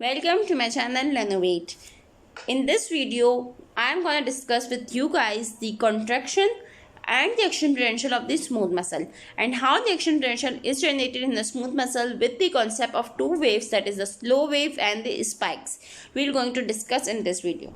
Welcome to my channel Lenovate. In this video, I am going to discuss with you guys the contraction and the action potential of the smooth muscle and how the action potential is generated in the smooth muscle with the concept of two waves, that is the slow wave and the spikes. We are going to discuss in this video.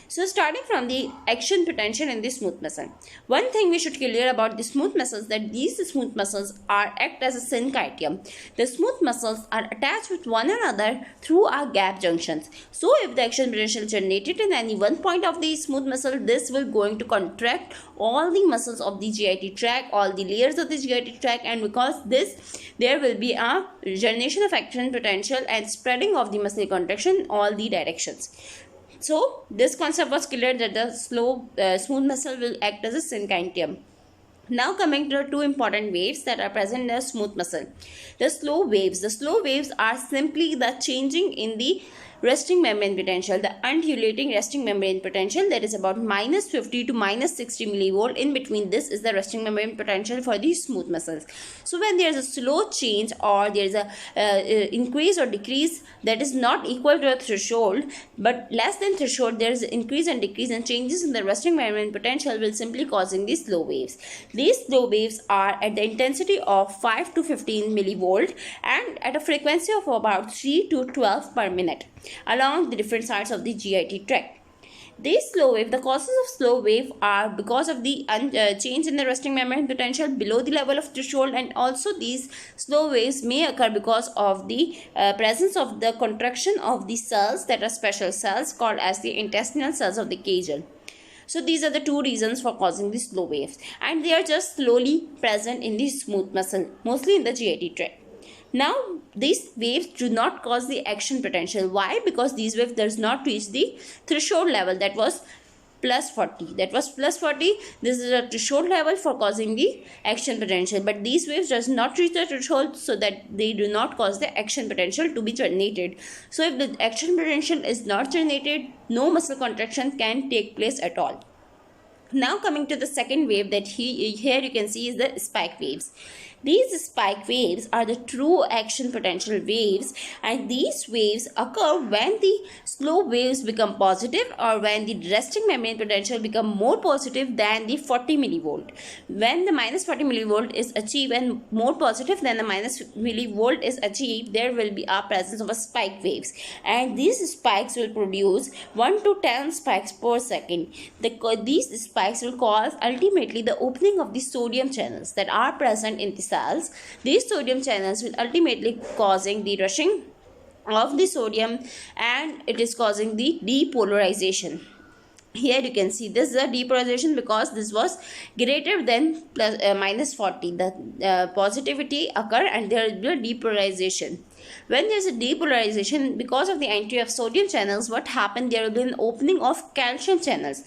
So starting from the action potential in the smooth muscle. One thing we should clear about the smooth muscles that these smooth muscles act as a syncytium. The smooth muscles are attached with one another through our gap junctions. So if the action potential is generated in any one point of the smooth muscle, this will going to contract all the muscles of the GIT tract, all the layers of the GIT tract, and because this there will be a generation of action potential and spreading of the muscle contraction in all the directions. So this concept was clear that the smooth muscle will act as a syncytium. Now coming to the two important waves that are present in the smooth muscle. The slow waves. The slow waves are simply the changing in the resting membrane potential, the undulating resting membrane potential, that is about minus 50 to minus 60 millivolt. In between this is the resting membrane potential for the smooth muscles. So when there is a slow change or there is a increase or decrease that is not equal to a threshold but less than threshold, there is increase and decrease and changes in the resting membrane potential will simply causing these slow waves. These slow waves are at the intensity of 5 to 15 millivolt and at a frequency of about 3 to 12 per minute along the different sides of the GIT tract. These slow wave, the causes of slow wave are because of the change in the resting membrane potential below the level of threshold, and also these slow waves may occur because of the presence of the contraction of the cells that are special cells called as the intestinal cells of the Kegel. So these are the two reasons for causing the slow waves, and they are just slowly present in the smooth muscle, mostly in the GIT tract. Now these waves do not cause the action potential. Why? Because these waves does not reach the threshold level, that was plus 40. That was plus 40. This is a threshold level for causing the action potential, but these waves does not reach the threshold, so that they do not cause the action potential to be generated. So if the action potential is not generated, no muscle contraction can take place at all. Now coming to the second wave that here you can see is the spike waves. These spike waves are the true action potential waves, and these waves occur when the slow waves become positive or when the resting membrane potential become more positive than the 40 millivolt. When the minus 40 millivolt is achieved and more positive than the minus millivolt is achieved, there will be a presence of a spike waves, and these spikes will produce 1 to 10 spikes per second. These spikes will cause ultimately the opening of the sodium channels that are present in the cells. These sodium channels will ultimately causing the rushing of the sodium, and it is causing the depolarization. Here you can see this is a depolarization because this was greater than minus 40. The positivity occur and there will be a depolarization. When there is a depolarization because of the entry of sodium channels, what happened? There will be an opening of calcium channels.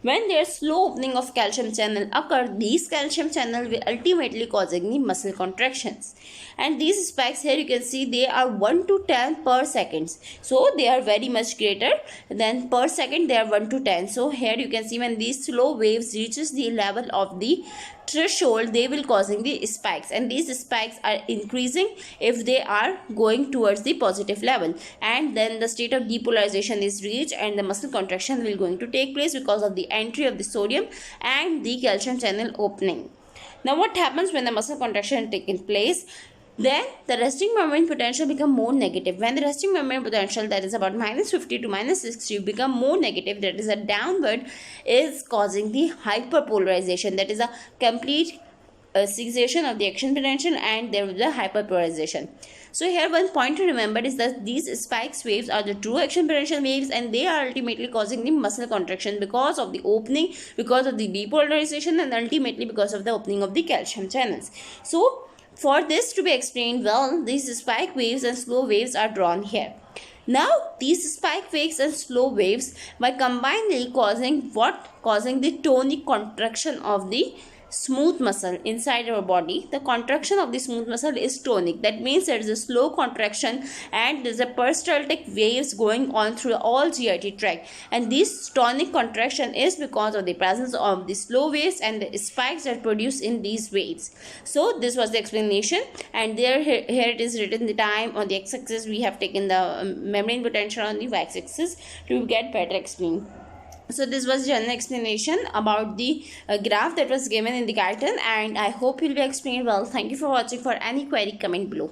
When there is slow opening of calcium channel occur, these calcium channel will ultimately causing the muscle contractions. And these spikes here you can see they are 1 to 10 per seconds. So they are very much greater than per second, they are 1 to 10. So here you can see when these slow waves reaches the level of the threshold, they will causing the spikes, and these spikes are increasing if they are going towards the positive level, and then the state of depolarization is reached and the muscle contraction will going to take place because of the entry of the sodium and the calcium channel opening. Now what happens when the muscle contraction taking place? Then the resting membrane potential become more negative. When the resting membrane potential, that is about minus 50 to minus 60, become more negative, that is a downward, is causing the hyperpolarization, that is a complete cessation of the action potential, and there will be a hyperpolarization. So here one point to remember is that these spikes waves are the true action potential waves, and they are ultimately causing the muscle contraction because of the opening, because of the depolarization, and ultimately because of the opening of the calcium channels. So for this to be explained well, these spike waves and slow waves are drawn here. Now these spike waves and slow waves by combinedly causing the tonic contraction of the smooth muscle inside our body, the contraction of the smooth muscle is tonic. That means there is a slow contraction and there is a peristaltic waves going on through all GIT tract, and this tonic contraction is because of the presence of the slow waves and the spikes that produce in these waves. So this was the explanation, and here it is written the time. On the x-axis we have taken the membrane potential, on the y-axis to get better explained. So this was general explanation about the graph that was given in the guidance, and I hope you'll be explained well. Thank you for watching. For any query, comment below.